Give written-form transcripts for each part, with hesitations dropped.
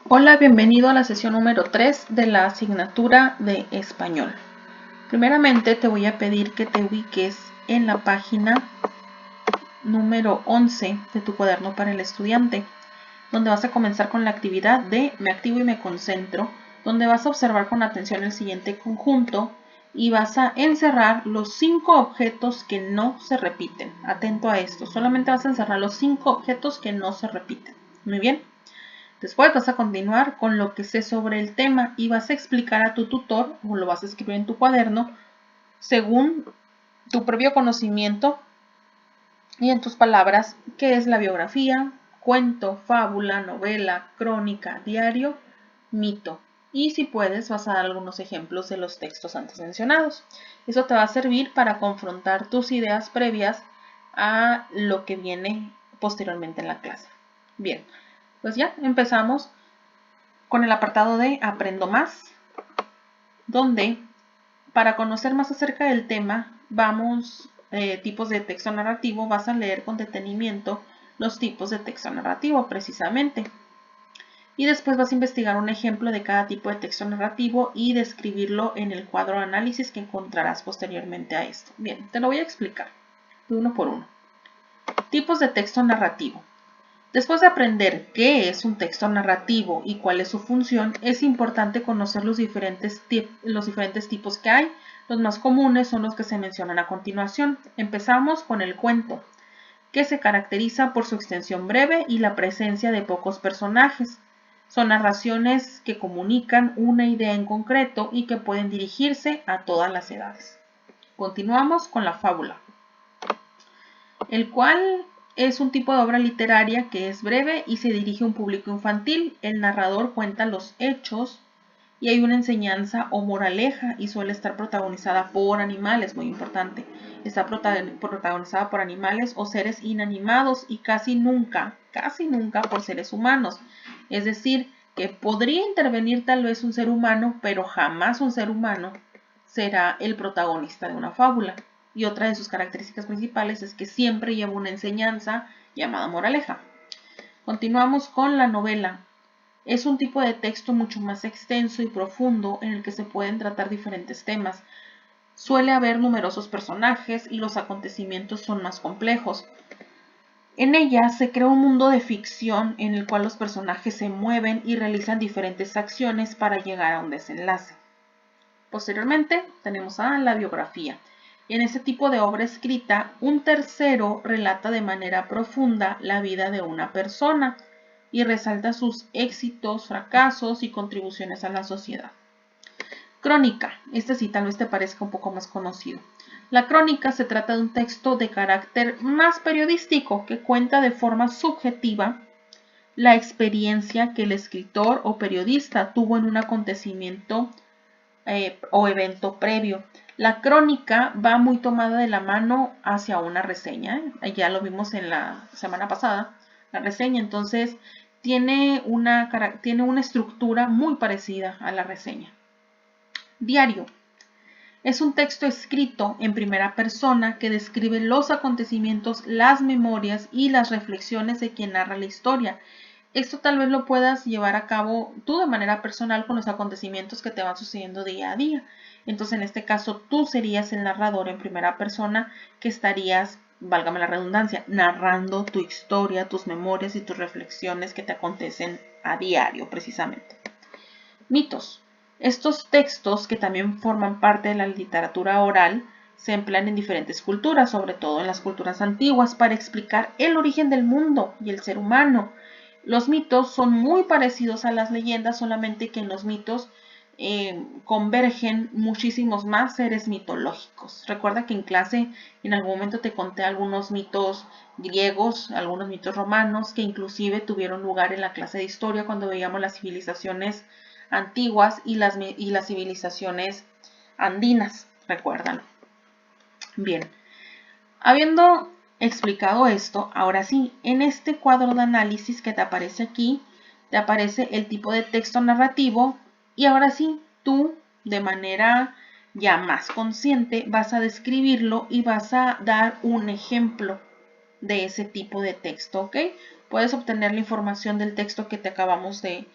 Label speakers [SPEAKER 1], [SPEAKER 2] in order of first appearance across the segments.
[SPEAKER 1] Hola, bienvenido a la sesión número 3 de la asignatura de español. Primeramente te voy a pedir que te ubiques en la página número 11 de tu cuaderno para el estudiante, donde vas a comenzar con la actividad de Me activo y me concentro, donde vas a observar con atención el siguiente conjunto y vas a encerrar los 5 objetos que no se repiten. Atento a esto, solamente vas a encerrar los 5 objetos que no se repiten. Muy bien. Después vas a continuar con lo que sé sobre el tema y vas a explicar a tu tutor, o lo vas a escribir en tu cuaderno, según tu propio conocimiento y en tus palabras, qué es la biografía, cuento, fábula, novela, crónica, diario, mito. Y si puedes, vas a dar algunos ejemplos de los textos antes mencionados. Eso te va a servir para confrontar tus ideas previas a lo que viene posteriormente en la clase. Bien, pues ya empezamos con el apartado de Aprendo Más, donde para conocer más acerca del tema, tipos de texto narrativo, vas a leer con detenimiento los tipos de texto narrativo precisamente. Y después vas a investigar un ejemplo de cada tipo de texto narrativo y describirlo en el cuadro de análisis que encontrarás posteriormente a esto. Bien, te lo voy a explicar de uno por uno. Tipos de texto narrativo. Después de aprender qué es un texto narrativo y cuál es su función, es importante conocer los diferentes tipos que hay. Los más comunes son los que se mencionan a continuación. Empezamos con el cuento, que se caracteriza por su extensión breve y la presencia de pocos personajes. Son narraciones que comunican una idea en concreto y que pueden dirigirse a todas las edades. Continuamos con la fábula, el cual es un tipo de obra literaria que es breve y se dirige a un público infantil. El narrador cuenta los hechos y hay una enseñanza o moraleja y suele estar protagonizada por animales, muy importante. Está protagonizada por animales o seres inanimados y casi nunca por seres humanos. Es decir, que podría intervenir tal vez un ser humano, pero jamás un ser humano será el protagonista de una fábula. Y otra de sus características principales es que siempre lleva una enseñanza llamada moraleja. Continuamos con la novela. Es un tipo de texto mucho más extenso y profundo en el que se pueden tratar diferentes temas. Suele haber numerosos personajes y los acontecimientos son más complejos. En ella se crea un mundo de ficción en el cual los personajes se mueven y realizan diferentes acciones para llegar a un desenlace. Posteriormente tenemos a la biografía. En este tipo de obra escrita, un tercero relata de manera profunda la vida de una persona y resalta sus éxitos, fracasos y contribuciones a la sociedad. Crónica. Este sí tal vez te parezca un poco más conocido. La crónica se trata de un texto de carácter más periodístico que cuenta de forma subjetiva la experiencia que el escritor o periodista tuvo en un acontecimiento o evento previo. La crónica va muy tomada de la mano hacia una reseña. Ya lo vimos en la semana pasada, la reseña. Entonces tiene una estructura muy parecida a la reseña. Diario. Es un texto escrito en primera persona que describe los acontecimientos, las memorias y las reflexiones de quien narra la historia. Esto tal vez lo puedas llevar a cabo tú de manera personal con los acontecimientos que te van sucediendo día a día. Entonces, en este caso, tú serías el narrador en primera persona que estarías, válgame la redundancia, narrando tu historia, tus memorias y tus reflexiones que te acontecen a diario, precisamente. Mitos. Estos textos, que también forman parte de la literatura oral, se emplean en diferentes culturas, sobre todo en las culturas antiguas, para explicar el origen del mundo y el ser humano. Los mitos son muy parecidos a las leyendas, solamente que en los mitos convergen muchísimos más seres mitológicos. Recuerda que en clase en algún momento te conté algunos mitos griegos, algunos mitos romanos, que inclusive tuvieron lugar en la clase de historia cuando veíamos las civilizaciones antiguas y las civilizaciones andinas. Recuérdalo. Bien, habiendo explicado esto, ahora sí, en este cuadro de análisis que te aparece aquí, te aparece el tipo de texto narrativo y ahora sí, tú de manera ya más consciente vas a describirlo y vas a dar un ejemplo de ese tipo de texto, ¿ok? Puedes obtener la información del texto que te acabamos de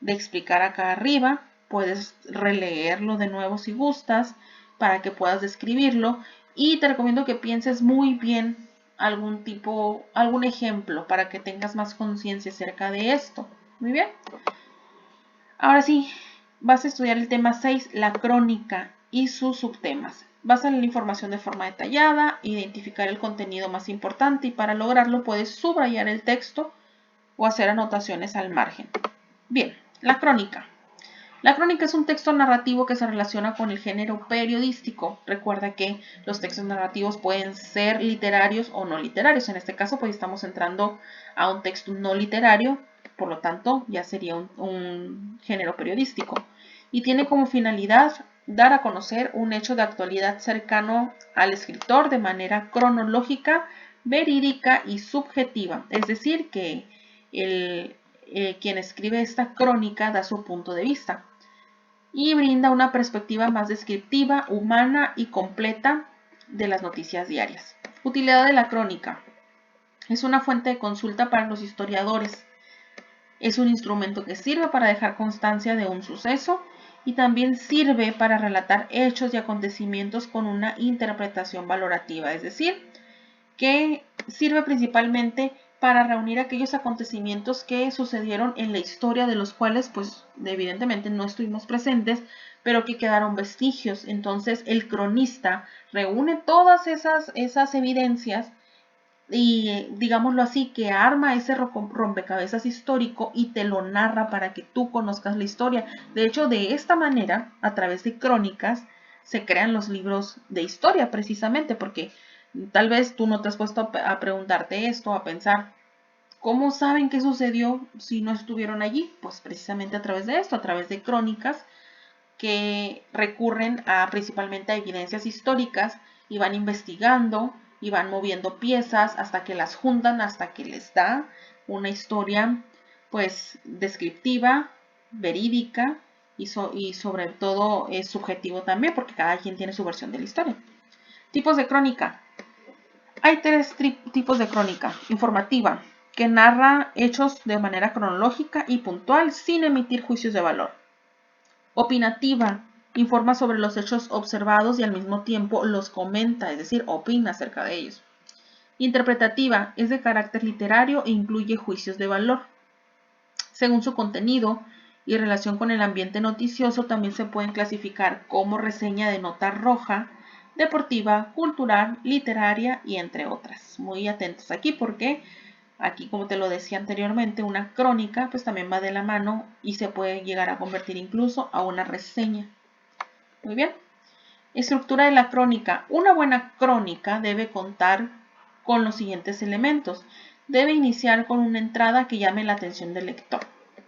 [SPEAKER 1] de explicar acá arriba. Puedes releerlo de nuevo si gustas para que puedas describirlo. Y te recomiendo que pienses muy bien algún ejemplo para que tengas más conciencia acerca de esto. Muy bien. Ahora sí, vas a estudiar el tema 6, la crónica y sus subtemas. Vas a leer la información de forma detallada, identificar el contenido más importante y para lograrlo puedes subrayar el texto o hacer anotaciones al margen. Bien, la crónica. La crónica es un texto narrativo que se relaciona con el género periodístico. Recuerda que los textos narrativos pueden ser literarios o no literarios. En este caso, pues estamos entrando a un texto no literario, por lo tanto, ya sería un género periodístico. Y tiene como finalidad dar a conocer un hecho de actualidad cercano al escritor de manera cronológica, verídica y subjetiva. Es decir, que quien escribe esta crónica da su punto de vista y brinda una perspectiva más descriptiva, humana y completa de las noticias diarias. Utilidad de la crónica. Es una fuente de consulta para los historiadores. Es un instrumento que sirve para dejar constancia de un suceso y también sirve para relatar hechos y acontecimientos con una interpretación valorativa, es decir, que sirve principalmente para reunir aquellos acontecimientos que sucedieron en la historia de los cuales pues evidentemente no estuvimos presentes, pero que quedaron vestigios. Entonces el cronista reúne todas esas evidencias y digámoslo así, que arma ese rompecabezas histórico y te lo narra para que tú conozcas la historia. De hecho, de esta manera, a través de crónicas, se crean los libros de historia precisamente porque tal vez tú no te has puesto a preguntarte esto, a pensar, ¿cómo saben qué sucedió si no estuvieron allí? Pues precisamente a través de esto, a través de crónicas que recurren principalmente a evidencias históricas y van investigando y van moviendo piezas hasta que las juntan, hasta que les da una historia pues descriptiva, verídica y sobre todo es subjetivo también porque cada quien tiene su versión de la historia. Tipos de crónica. Hay tres tipos de crónica. Informativa, que narra hechos de manera cronológica y puntual sin emitir juicios de valor. Opinativa, informa sobre los hechos observados y al mismo tiempo los comenta, es decir, opina acerca de ellos. Interpretativa, es de carácter literario e incluye juicios de valor. Según su contenido y relación con el ambiente noticioso, también se pueden clasificar como reseña de nota roja, deportiva, cultural, literaria y entre otras. Muy atentos aquí porque aquí, como te lo decía anteriormente, una crónica pues también va de la mano y se puede llegar a convertir incluso a una reseña. Muy bien. Estructura de la crónica. Una buena crónica debe contar con los siguientes elementos. Debe iniciar con una entrada que llame la atención del lector.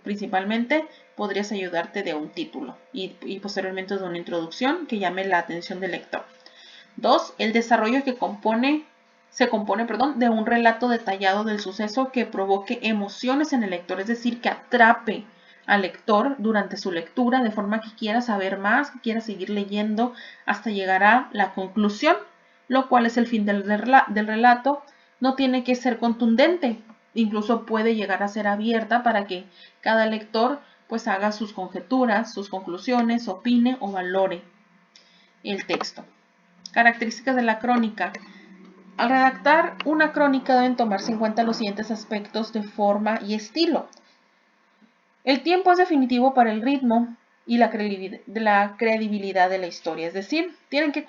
[SPEAKER 1] Principalmente podrías ayudarte de un título y posteriormente de una introducción que llame la atención del lector. 2. El desarrollo se compone de un relato detallado del suceso que provoque emociones en el lector, es decir, que atrape al lector durante su lectura de forma que quiera saber más, que quiera seguir leyendo hasta llegar a la conclusión, lo cual es el fin del relato. No tiene que ser contundente, incluso puede llegar a ser abierta para que cada lector pues haga sus conjeturas, sus conclusiones, opine o valore el texto. Características de la crónica. Al redactar una crónica deben tomarse en cuenta los siguientes aspectos de forma y estilo. El tiempo es definitivo para el ritmo y la credibilidad de la historia. Es decir, tienen que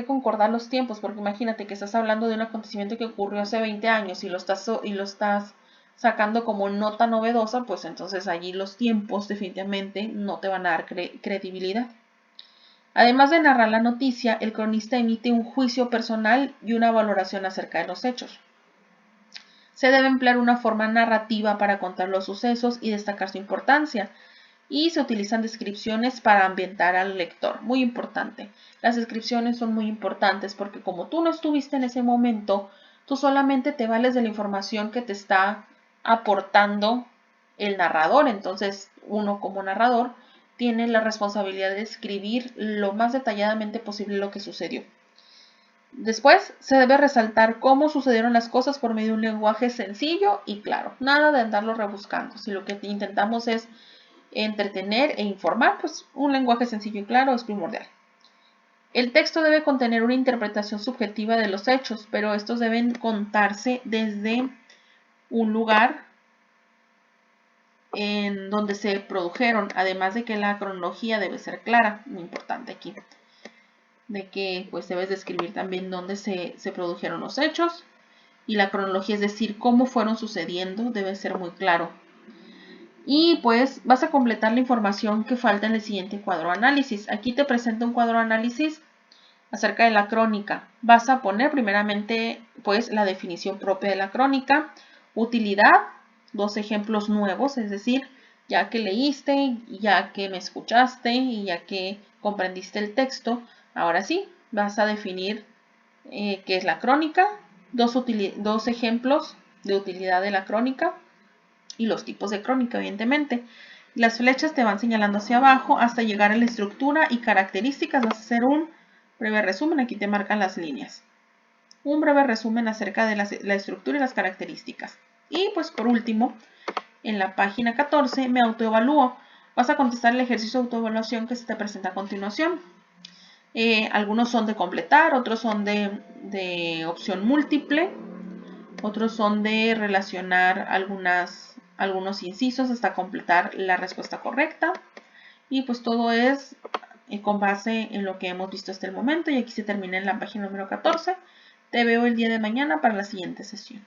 [SPEAKER 1] concordar los tiempos, porque imagínate que estás hablando de un acontecimiento que ocurrió hace 20 años y lo estás sacando como nota novedosa, pues entonces allí los tiempos definitivamente no te van a dar credibilidad. Además de narrar la noticia, el cronista emite un juicio personal y una valoración acerca de los hechos. Se debe emplear una forma narrativa para contar los sucesos y destacar su importancia, y se utilizan descripciones para ambientar al lector. Muy importante. Las descripciones son muy importantes porque como tú no estuviste en ese momento, tú solamente te vales de la información que te está aportando el narrador. Entonces, uno como narrador tiene la responsabilidad de escribir lo más detalladamente posible lo que sucedió. Después, se debe resaltar cómo sucedieron las cosas por medio de un lenguaje sencillo y claro. Nada de andarlo rebuscando. Si lo que intentamos es entretener e informar, pues un lenguaje sencillo y claro es primordial. El texto debe contener una interpretación subjetiva de los hechos, pero estos deben contarse desde un lugar en donde se produjeron, además de que la cronología debe ser clara, muy importante aquí, de que pues debes describir también dónde se produjeron los hechos, y la cronología, es decir, cómo fueron sucediendo, debe ser muy claro. Y pues vas a completar la información que falta en el siguiente cuadro de análisis. Aquí te presento un cuadro de análisis acerca de la crónica. Vas a poner primeramente pues la definición propia de la crónica, utilidad, dos ejemplos nuevos, es decir, ya que leíste, ya que me escuchaste y ya que comprendiste el texto, ahora sí, vas a definir qué es la crónica, dos ejemplos de utilidad de la crónica y los tipos de crónica, evidentemente. Las flechas te van señalando hacia abajo hasta llegar a la estructura y características. Vas a hacer un breve resumen, aquí te marcan las líneas. Un breve resumen acerca de la estructura y las características. Y pues por último, en la página 14 me autoevalúo. Vas a contestar el ejercicio de autoevaluación que se te presenta a continuación. Algunos son de completar, otros son de opción múltiple, otros son de relacionar algunos incisos hasta completar la respuesta correcta. Y pues todo es con base en lo que hemos visto hasta el momento. Y aquí se termina en la página número 14. Te veo el día de mañana para la siguiente sesión.